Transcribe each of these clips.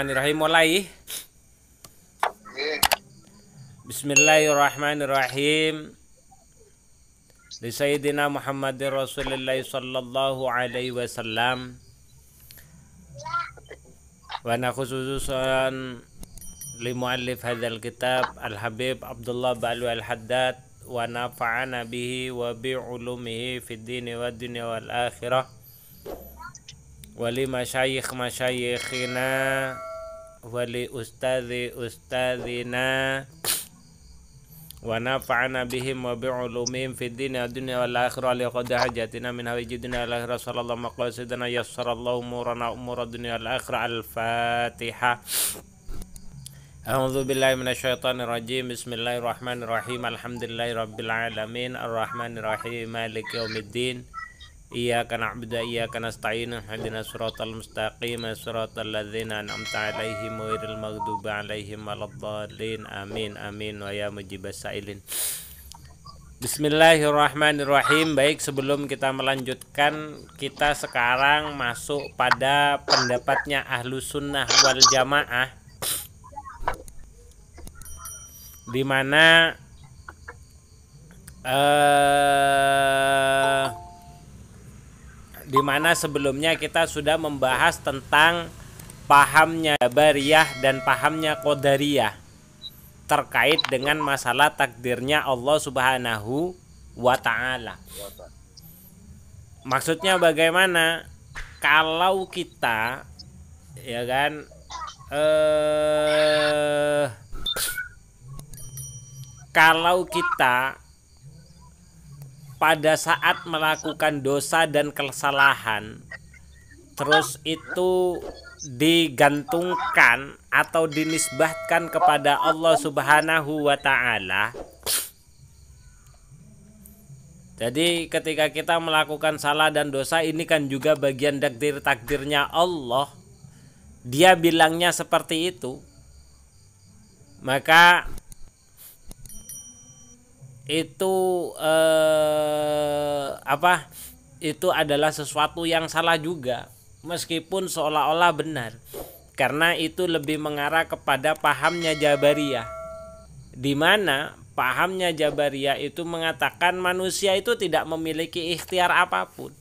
Bismillahirrahmanirrahim. Mulai. Bismillahirrahmanirrahim. Li Sayyidina Muhammadir Rasulillah sallallahu alaihi wasallam. Wa ana khususan li muallif hadzal kitab Al-Habib Abdullah Ba'lu Al-Haddad wa nafa'ana bihi wa bi ulumihi fid dini wad dunya wal akhirah. Wali masyayikhina wali ustadzina wa nafa'ana bihim wa bi'ulumihim fid dunya wal akhirah li qad hajatina min hawajidina al akhirah sallallahu maqasidana yassarallahu umurana umurad dunya wal akhirah. Al-Fatihah. A'udzu billahi minasyaitonir rajim. Bismillahirrahmanirrahim. Alhamdulillahi rabbil alamin arrahmanir rahim maliki yaumiddin. Iyyaka na'budu wa iyyaka nasta'in ihdinas siratal mustaqim siratal ladzina an'amta 'alaihim ghairil maghdubi 'alaihim waladdallin. Amin amin wa ya mujibas sa'ilin. Bismillahirrahmanirrahim. Baik, sebelum kita melanjutkan, kita sekarang masuk pada pendapatnya Ahlus Sunnah wal Jamaah, di mana sebelumnya kita sudah membahas tentang pahamnya Jabariyah dan pahamnya Qadariyah terkait dengan masalah takdirnya Allah Subhanahu wa Ta'ala. Maksudnya bagaimana? Kalau kita kalau kita pada saat melakukan dosa dan kesalahan, terus itu digantungkan atau dinisbahkan kepada Allah Subhanahu wa Ta'ala. Jadi ketika kita melakukan salah dan dosa, ini kan juga bagian takdirnya Allah. Dia bilangnya seperti itu. Maka itu adalah sesuatu yang salah juga, meskipun seolah-olah benar, karena itu lebih mengarah kepada pahamnya Jabariyah, di mana pahamnya Jabariyah itu mengatakan manusia itu tidak memiliki ikhtiar apapun.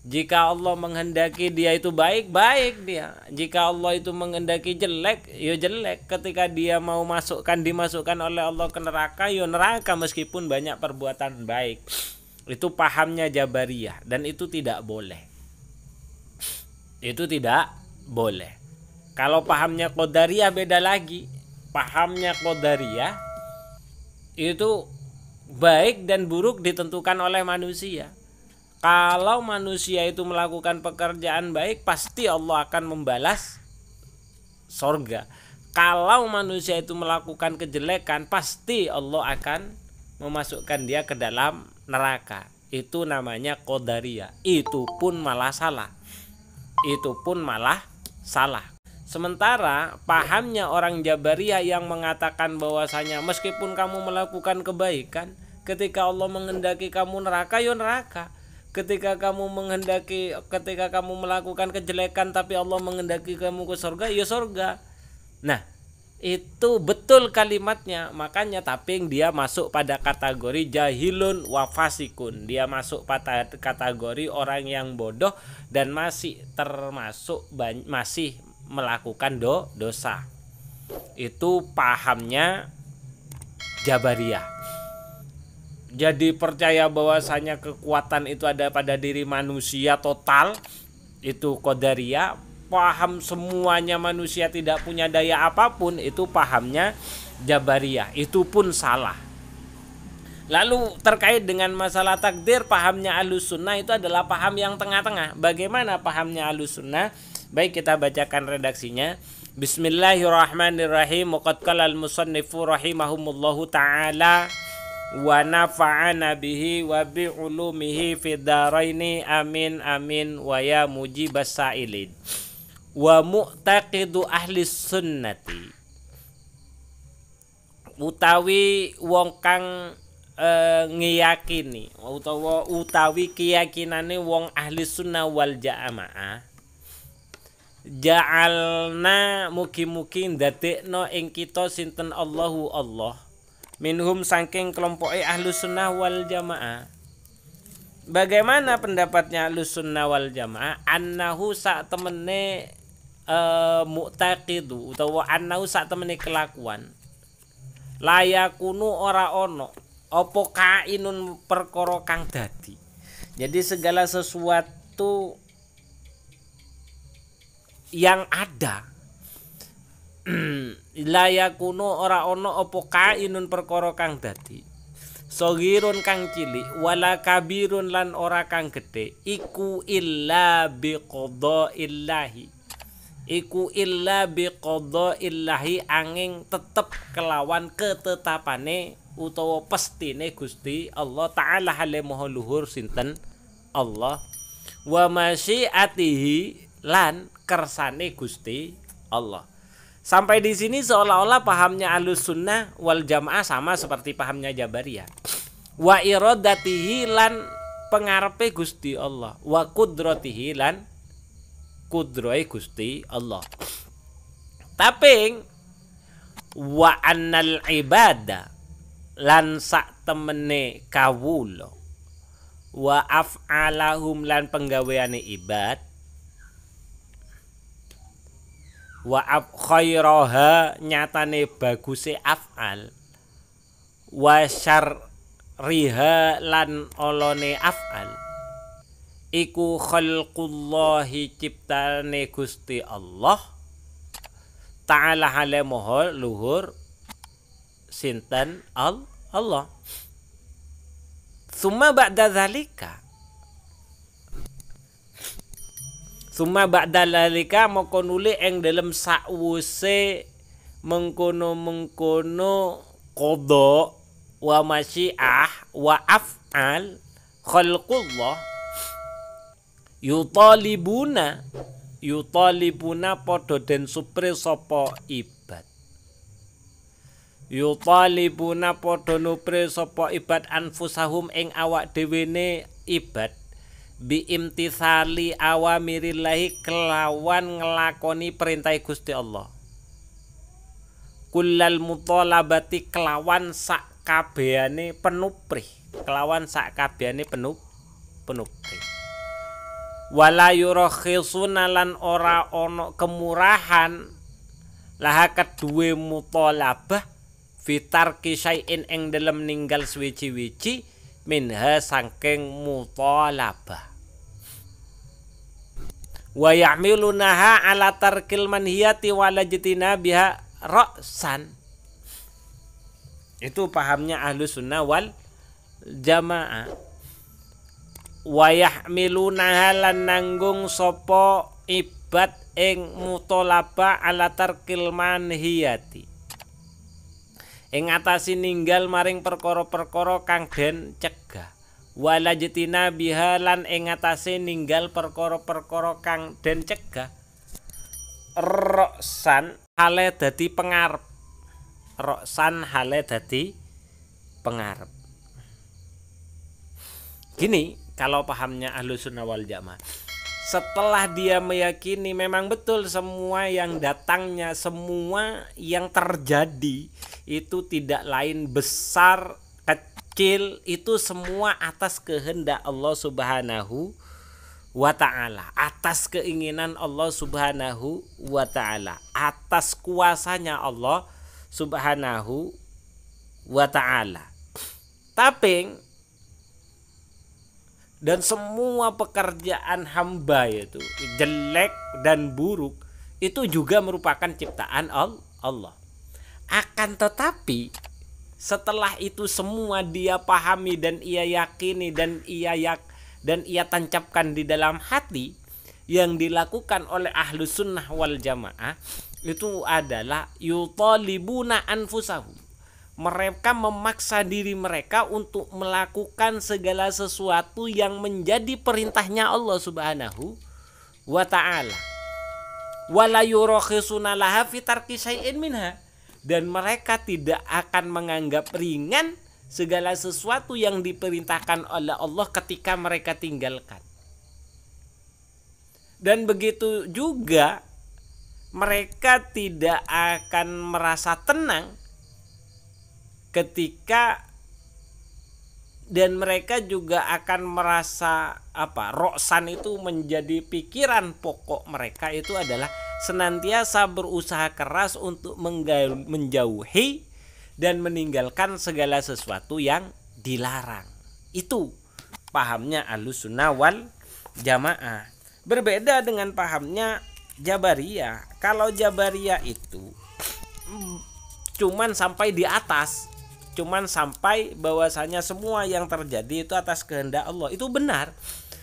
Jika Allah menghendaki dia itu baik, baik dia. Jika Allah itu menghendaki jelek, ya jelek. Ketika dia mau dimasukkan oleh Allah ke neraka, ya neraka meskipun banyak perbuatan baik. Itu pahamnya Jabariyah, dan itu tidak boleh. Itu tidak boleh. Kalau pahamnya Qadariyah beda lagi. Pahamnya Qadariyah itu baik dan buruk ditentukan oleh manusia. Kalau manusia itu melakukan pekerjaan baik, pasti Allah akan membalas sorga. Kalau manusia itu melakukan kejelekan, pasti Allah akan memasukkan dia ke dalam neraka. Itu namanya Qadariyah. Itu pun malah salah. Sementara pahamnya orang Jabariyah yang mengatakan bahwasanya meskipun kamu melakukan kebaikan, ketika Allah menghendaki kamu neraka, ya neraka. Ketika kamu melakukan kejelekan tapi Allah menghendaki kamu ke surga, ya surga. Nah, itu betul kalimatnya. Makanya tapi dia masuk pada kategori jahilun wa fasikun. Dia masuk pada kategori orang yang bodoh dan masih melakukan dosa. Itu pahamnya Jabariyah. Jadi percaya bahwasanya kekuatan itu ada pada diri manusia total, itu Qadariyah. Paham semuanya manusia tidak punya daya apapun, itu pahamnya Jabariyah. Itu pun salah. Lalu terkait dengan masalah takdir, pahamnya Ahlus Sunnah itu adalah paham yang tengah-tengah. Bagaimana pahamnya Ahlus Sunnah? Baik, kita bacakan redaksinya. Bismillahirrahmanirrahim. Qad qala al-musannifu rahimahumullahu ta'ala wa nafa'ana bihi wa bi ulumihi fid dharaini amin amin wa ya mujibas sa'ilin. Wa mu'taqidu ahli sunnati, utawi wong kang ngiyakini utawi keyakinane wong ahli sunnah wal jamaah ja'alna mugi-mugi ndadekno ing kita sinten Allahu Allah minhum saking kelompoke Ahlus Sunnah wal Jamaah. Bagaimana pendapatnya Ahlus Sunnah wal Jamaah? Annahu sak temene mu'taqidu utawa annahu sak temene kelakuan layakunu ora ono apa kainun perkara kang dadi. Jadi segala sesuatu yang ada layakunu ora ono apa kainun perkara kang dadi sogirun kang cilik wala kabirun lan ora kang gedhe iku illa biqadaillahi angin tetep kelawan ketetapane utawa pestine Gusti Allah taala hale maha luhur sinten Allah wa masyiatihi lan kersane Gusti Allah. Sampai di sini seolah-olah pahamnya Ahlus Sunnah wal Jamaah sama seperti pahamnya Jabariyah. Wa iradatihi lan pengarepe Gusti Allah, wa qudratihi lan kudrohe Gusti Allah. Tapi wa annal ibada lan sak temene kawula wa af'alahum lan penggaweane ibad wa khairaha nyatane baguse af'al wa syarriha lan olone af'al iku khalqullahi ciptane Gusti Allah ta'ala hale moho luhur sinten Allah. Summa ba'da zalika moko nuli ing dalem sakwuse mengkono qada wa masyiah wa af'al khalqullah yutalibuna padha den supre sapa ibad. Yutalibuna padha nupre sapa ibad anfusahum ing awak dhewene ibad bi imtithali awamirillahi kelawan nglakoni perintah Gusti Allah. Kullal mutalabati kelawan sak kabehane penuprih, penuprih. Wala yurakhisuna lan ora ono kemurahan laha kedue mutalabah fitar kisaiin ing dalem ninggal suwi-wiji minha saking mutalabah. Wa ya'milunaha ala tarkil manhiyati wala jitina biha ra'san. Itu pahamnya Ahlus Sunnah wal Jamaah. Wa yahmilunaha lan nanggung sapa ibad ing mutalaba ala tarkil manhiyati ing atasi ninggal maring perkara-perkara kang den cegah wala jetina biha lan ing atase ninggal perkara-perkara kang den cegah roksan hale dadi pengarep gini. Kalau pahamnya Ahlus Sunnah wal Jamaah, setelah dia meyakini memang betul semua yang datangnya, semua yang terjadi itu tidak lain besar kecil, itu semua atas kehendak Allah Subhanahu wa ta'ala, atas keinginan Allah Subhanahu wa ta'ala, atas kuasanya Allah Subhanahu wa ta'ala. Tapi dan semua pekerjaan hamba itu jelek dan buruk itu juga merupakan ciptaan Allah. Akan tetapi setelah itu semua dia pahami dan ia yakini dan ia tancapkan di dalam hati, yang dilakukan oleh Ahlus Sunnah wal Jamaah itu adalah yutalibuna anfusahum. Mereka memaksa diri mereka untuk melakukan segala sesuatu yang menjadi perintahnya Allah Subhanahu wa ta'ala. Wala yurakhisuna laha fi tarki syai'in minha. Dan mereka tidak akan menganggap ringan segala sesuatu yang diperintahkan oleh Allah ketika mereka tinggalkan. Dan begitu juga mereka tidak akan merasa tenang ketika, dan mereka juga akan merasa roksan itu menjadi pikiran pokok mereka itu adalah senantiasa berusaha keras untuk menjauhi dan meninggalkan segala sesuatu yang dilarang. Itu pahamnya Ahlussunnah wal Jamaah. Berbeda dengan pahamnya Jabariyah. Kalau Jabariyah itu cuman sampai di atas, cuman sampai bahwasanya semua yang terjadi itu atas kehendak Allah. Itu benar.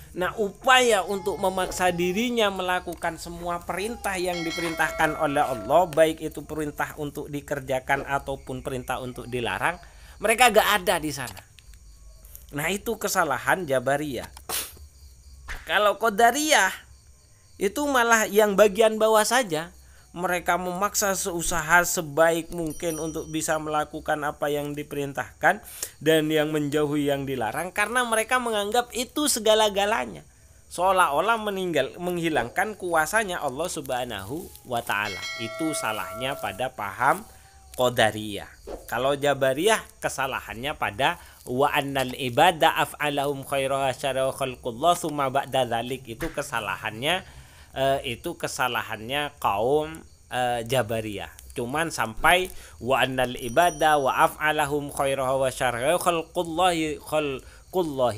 Nah, upaya untuk memaksa dirinya melakukan semua perintah yang diperintahkan oleh Allah, baik itu perintah untuk dikerjakan ataupun perintah untuk dilarang, mereka gak ada di sana. Nah, itu kesalahan Jabariyah. Kalau Qadariyah itu malah yang bagian bawah saja. Mereka memaksa seusaha sebaik mungkin untuk bisa melakukan apa yang diperintahkan dan yang menjauhi yang dilarang, karena mereka menganggap itu segala-galanya, seolah-olah menghilangkan kuasanya Allah Subhanahu wa Ta'ala. Itu salahnya pada paham Qadariyah. Kalau Jabariyah kesalahannya pada wa annal ibada af'alahum khairaha syara khalqullah tsumma ba'da dzalik. Itu kesalahannya kaum Jabariyah. Cuman sampai wa annal ibada wa af'alahum khairaha wa syara khalqullahi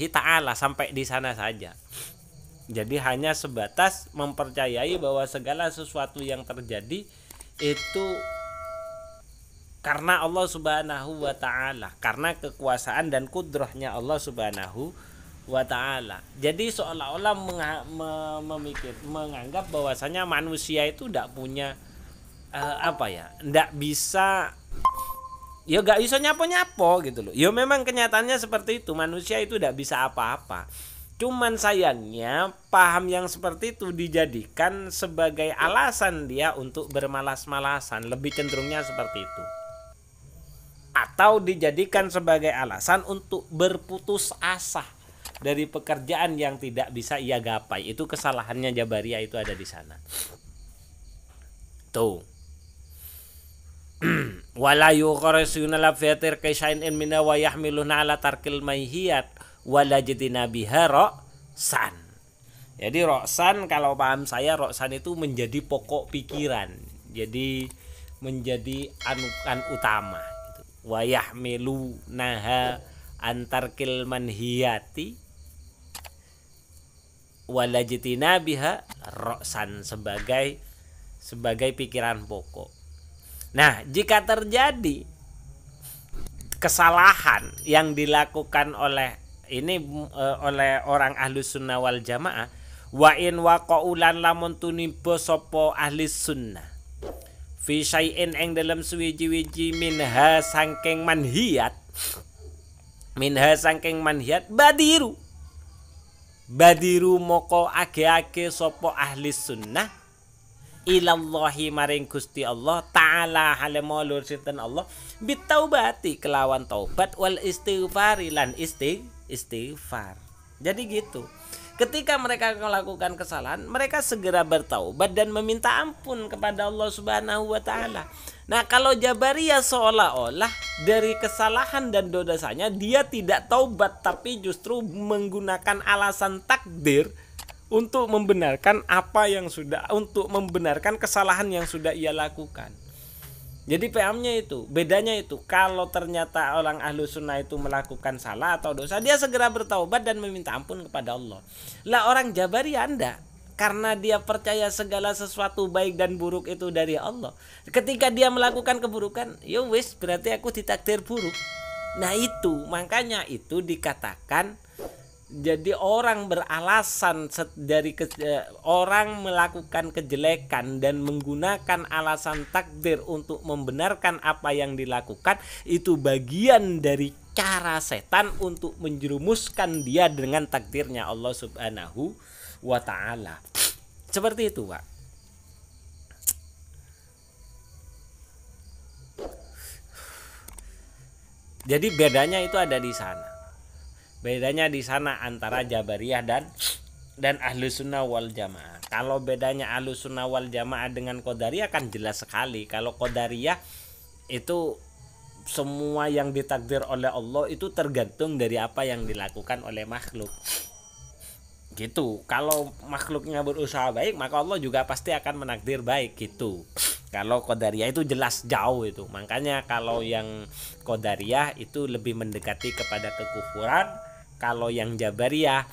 ta'ala, sampai di sana saja. Jadi hanya sebatas mempercayai bahwa segala sesuatu yang terjadi itu karena Allah Subhanahu wa Ta'ala, karena kekuasaan dan kudrahnya Allah Subhanahu wa Ta'ala. Jadi seolah-olah menganggap bahwasanya manusia itu tidak punya tidak bisa, ya gak bisa nyapo-nyapo gitu loh. Ya memang kenyataannya seperti itu, manusia itu tidak bisa apa-apa. Cuman sayangnya paham yang seperti itu dijadikan sebagai alasan dia untuk bermalas-malasan, lebih cenderungnya seperti itu. Atau dijadikan sebagai alasan untuk berputus asa dari pekerjaan yang tidak bisa ia gapai. Itu kesalahannya Jabariyah, itu ada di sana. Tuh. Wala yuqrisuna la fiatir kaisain minna wa yahmiluna ala tarkil maihiyat wala jidina biha roksan. Jadi roksan, kalau paham saya, roksan itu menjadi pokok pikiran, jadi menjadi anukan utama. Wa yahmilunaha antarkil manhiyati walajitina biha roksan, sebagai pikiran pokok. Nah, jika terjadi kesalahan yang dilakukan oleh orang Ahlussunnah wal Jamaah, wa in waqaulan lamun tuniba sapa ahlis sunnah fi syai'in ing dalam suwiji-wiji minha sangking manhiyat badiru moko age-age sapa ahlis sunnah ilallahi maring Gusti Allah Ta'ala halemolur sinten Allah bitaubati kelawan taubat wal istighfari lan istighfar. Jadi gitu. Ketika mereka melakukan kesalahan, mereka segera bertaubat dan meminta ampun kepada Allah Subhanahu wa Ta'ala. Nah, kalau Jabariyah seolah-olah dari kesalahan dan dosanya dia tidak taubat, tapi justru menggunakan alasan takdir untuk membenarkan untuk membenarkan kesalahan yang sudah ia lakukan. Jadi pahamnya itu, bedanya itu, kalau ternyata orang Ahlussunnah itu melakukan salah atau dosa, dia segera bertaubat dan meminta ampun kepada Allah. Lah orang Jabariyah anda, karena dia percaya segala sesuatu baik dan buruk itu dari Allah. Ketika dia melakukan keburukan, ya wis berarti aku ditakdir buruk. Nah itu, makanya itu dikatakan, jadi orang beralasan orang melakukan kejelekan dan menggunakan alasan takdir untuk membenarkan apa yang dilakukan, itu bagian dari cara setan untuk menjerumuskan dia dengan takdirnya Allah Subhanahu wa Ta'ala. Seperti itu, Pak. Jadi bedanya itu ada di sana. Bedanya di sana antara Jabariyah dan dan ahlu sunnah wal jamaah. Kalau bedanya ahlu sunnah wal jamaah dengan qadariyah kan jelas sekali. Kalau qadariyah itu semua yang ditakdir oleh Allah itu tergantung dari apa yang dilakukan oleh makhluk. Gitu. Kalau makhluknya berusaha baik, maka Allah juga pasti akan menakdir baik gitu. Kalau qadariyah itu jelas jauh itu. Makanya kalau yang qadariyah itu lebih mendekati kepada kekufuran. Kalau yang jabariyah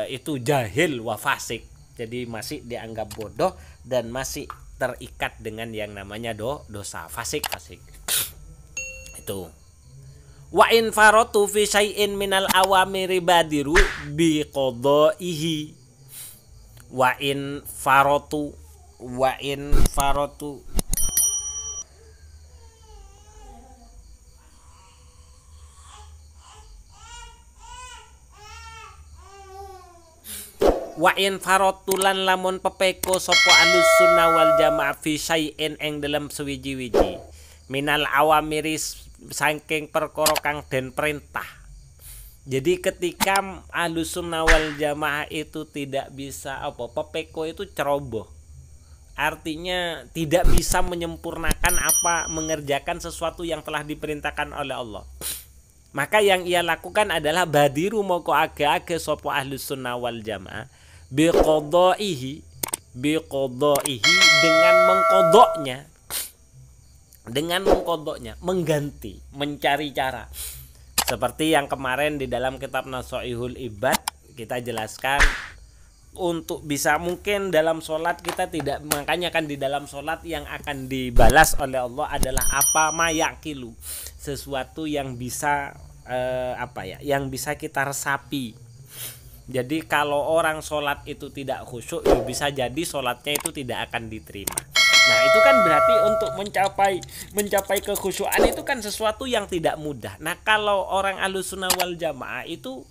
itu jahil wa fasik. Jadi masih dianggap bodoh dan masih terikat dengan yang namanya dosa fasik. Itu. Wa in faratu fi syai'in minal awamiri badiru bi qadaihi. Wa in faratu wa in faratulan lamun pepeko sapa ahlus sunnah wal jamaah fi syai'in ing dalam sewiji-wiji minal awamiri saking perkara kang den perintah. Jadi ketika ahlus sunnah wal jamaah itu tidak bisa pepeko itu ceroboh. Artinya tidak bisa menyempurnakan mengerjakan sesuatu yang telah diperintahkan oleh Allah. Maka yang ia lakukan adalah badiru moko age-age sapa ahlus sunnah wal jamaah biqadaihi dengan mengkodoknya, mengganti, mencari cara. Seperti yang kemarin di dalam kitab Nasoihul Ibad kita jelaskan, untuk bisa mungkin dalam sholat kita tidak, makanya kan di dalam sholat yang akan dibalas oleh Allah adalah apa mayakilu, sesuatu yang bisa yang bisa kita resapi. Jadi kalau orang sholat itu tidak khusyuk, ya bisa jadi sholatnya itu tidak akan diterima. Nah itu kan berarti untuk mencapai kekhusyuan itu kan sesuatu yang tidak mudah. Nah kalau orang ahlus sunnah wal jamaah itu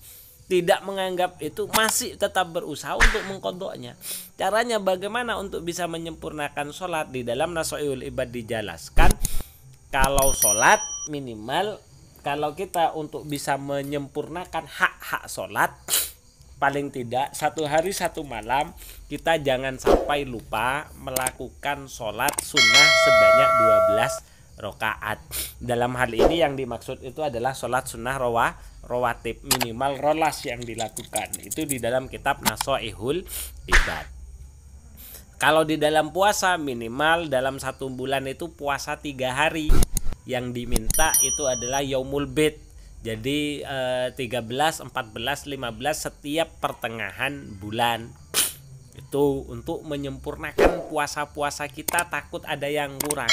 tidak menganggap itu, masih tetap berusaha untuk mengkodoknya. Caranya bagaimana untuk bisa menyempurnakan sholat? Di dalam Nasoihul Ibad dijelaskan, kalau sholat minimal, kalau kita untuk bisa menyempurnakan hak-hak sholat, paling tidak 1 hari 1 malam kita jangan sampai lupa melakukan sholat sunnah sebanyak 12 rakaat. Dalam hal ini yang dimaksud itu adalah sholat sunnah rawatib, minimal rolas yang dilakukan. Itu di dalam kitab Nasoihul Ibad. Kalau di dalam puasa minimal dalam 1 bulan itu puasa 3 hari. Yang diminta itu adalah yaumul bid. Jadi 13, 14, 15 setiap pertengahan bulan. Itu untuk menyempurnakan puasa-puasa kita, takut ada yang kurang.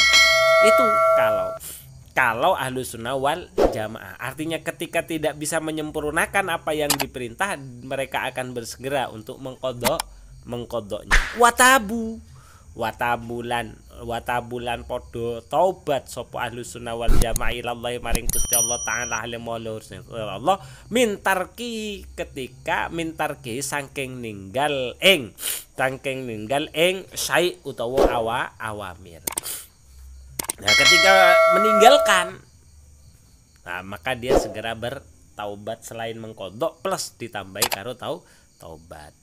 Itu kalau ahlus sunnah wal jamaah. Artinya ketika tidak bisa menyempurnakan apa yang diperintah, mereka akan bersegera untuk mengkodoknya. Watabulan podo taubat sapa ahlus sunnah wal jamaah ilallahi maring Gusti Allah taala Allah mintarki saking ninggal ing syai utawa awamir. Nah ketika meninggalkan, nah maka dia segera bertaubat selain mengkodok plus ditambahi karo taubat.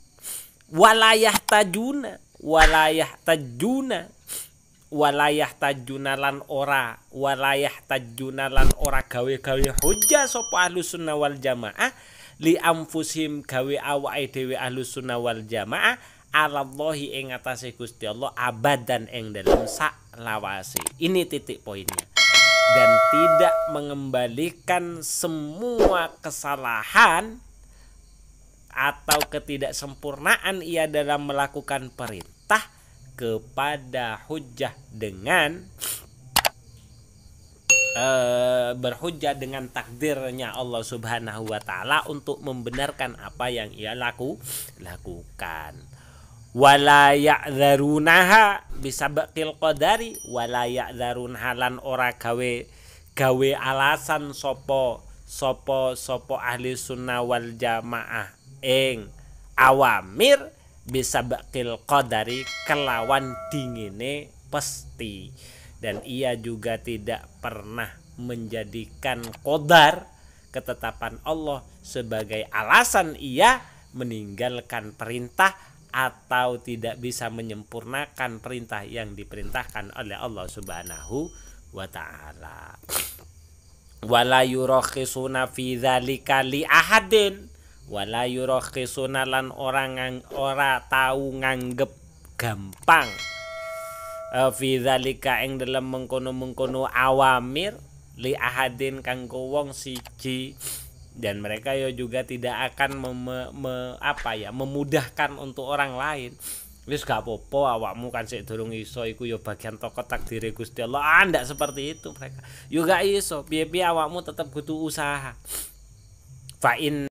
Walayah tajuna lan ora gawe hujjah sapa ahlus sunnah wal jamaah li anfusim gawe awake dhewe ahlus sunnah wal jamaah alallahi ing atase Gusti Allah abadan ing dalam saklawase. Ini titik poinnya. Dan tidak mengembalikan semua kesalahan atau ketidaksempurnaan ia dalam melakukan perintah kepada hujjah dengan berhujjah dengan takdirnya Allah Subhanahu wa taala untuk membenarkan apa yang ia lakukan. Wala ya'dzarunaha bisabqil qadari wala ya'dzarunha lan ora gawe alasan sopo ahli sunnah wal jamaah ing awamir bisabqil qadari kelawan dingine pasti. Dan ia juga tidak pernah menjadikan qadar, ketetapan Allah, sebagai alasan ia meninggalkan perintah atau tidak bisa menyempurnakan perintah yang diperintahkan oleh Allah Subhanahu wa taala. Wala yurakhisuna fi dzalika li ahadin, wala yurakhisuna lan ora tau nganggep gampang fi dzalika ing dalam mengkono-mengkono awamir li ahadin kanggo wong siji, dan mereka juga tidak akan memudahkan untuk orang lain. Wis gak apa-apa awakmu kan sik durung iso iku bagian toko takdir Gusti Allah. Ndak seperti itu mereka. Yo gak iso, piye-piye awakmu tetap kudu usaha. Fa in